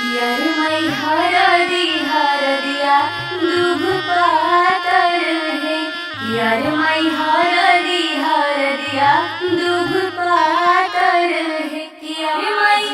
यरमई हरदिया दूब पातर है। यरमई हरदिया दूब पातर है। यरमई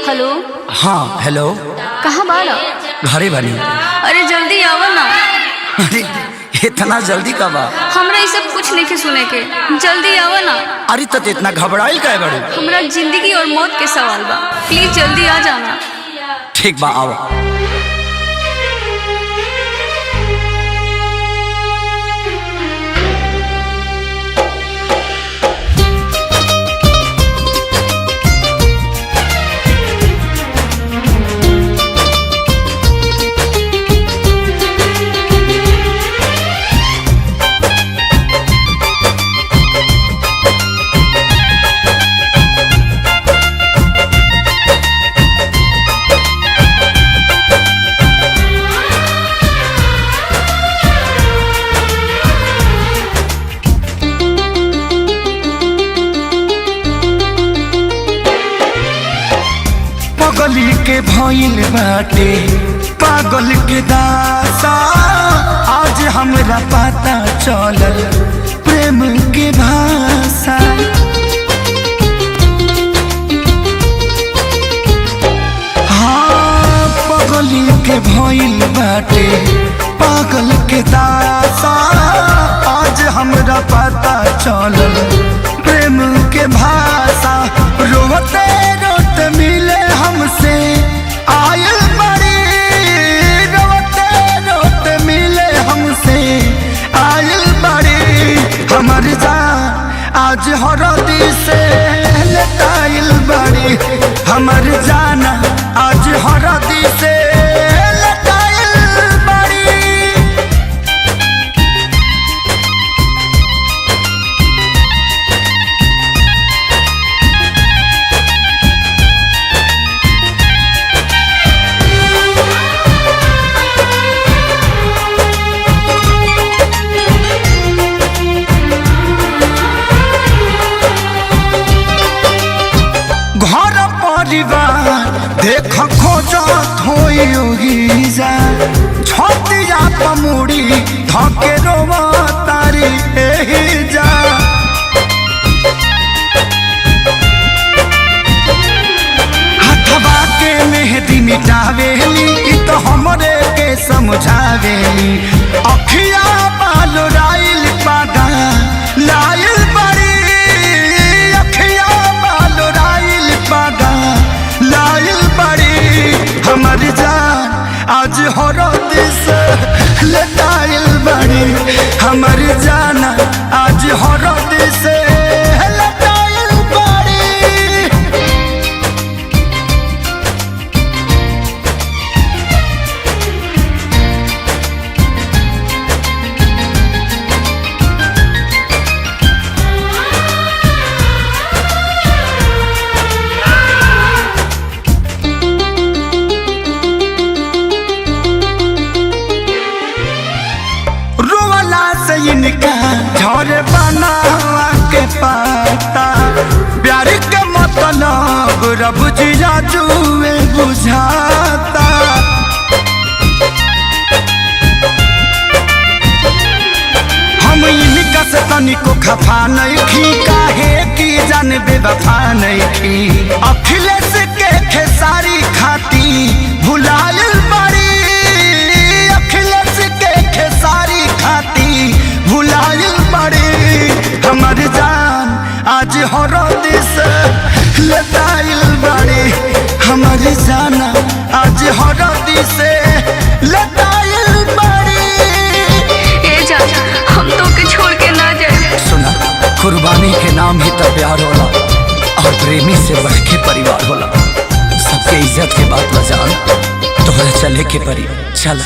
हेलो। हाँ हेलो। कहाँ बाड़ा? घरे बनी। अरे जल्दी आवा ना। अरे इतना जल्दी कब आ? हमरा ये सब कुछ नहीं के सुने के, जल्दी आवा ना। अरे तो इतना घबराइल काहे बड़ू? हमरा जिंदगी और मौत के सवाल बा, प्लीज जल्दी आ जाना। ठीक बा आओ। पगली के भइल बाटे पागल के दासा, आज हमरा पता चलल प्रेम के भाषा। हाँ पगली के भइल बाटे पागल के दासा, आज हमरा पता चलल प्रेम के भाषा। रोते रोते मिले हमसे आयल बड़ी, रोते रोते मिले हमसे आयल बड़ी। हमर जान आज हरदी से लटाइल बड़ी, हमर जान आज हरदी से लटाइल बड़ी। घर परिवार देख खोजत होई जा, छतिया पमुड़ी धके रोवा तारी एही जा। हथवा के मेहंदी मिटावेली इ तो हमरे के समझावेली। अखिया बाल राइल पागा लाइल बड़ी, अखिया बाल राइल पागा लाइल बड़ी। हमर जान आज हरद से लटाइल बड़ी, हमर जान आज हरद से लटाइल बड़ी। रोवला से इनका झरे बनावा के पाता, प्यार के मतलब रब जिया जुए बुझाता। हम इनका से तनिको खफा नहीं खी, काहे की जान बेवफा नहीं खी। अखिलेश के खेसारी खाती भुलायल बड़ी, अखिलेश के खेसारी खाती भुलायल बड़ी। हमर जान आज हरद से लटाइल बड़ी, हमर जान आज हरद से लटाइल बड़ी। ए जान हम तो के छोड़ के ना जाए। सुना, कुर्बानी के नाम ही तो प्यार होला, और प्रेमी से बढ़ के परिवार होला। सबके इज्जत के बात बजान, तोहरा चले के परी चल।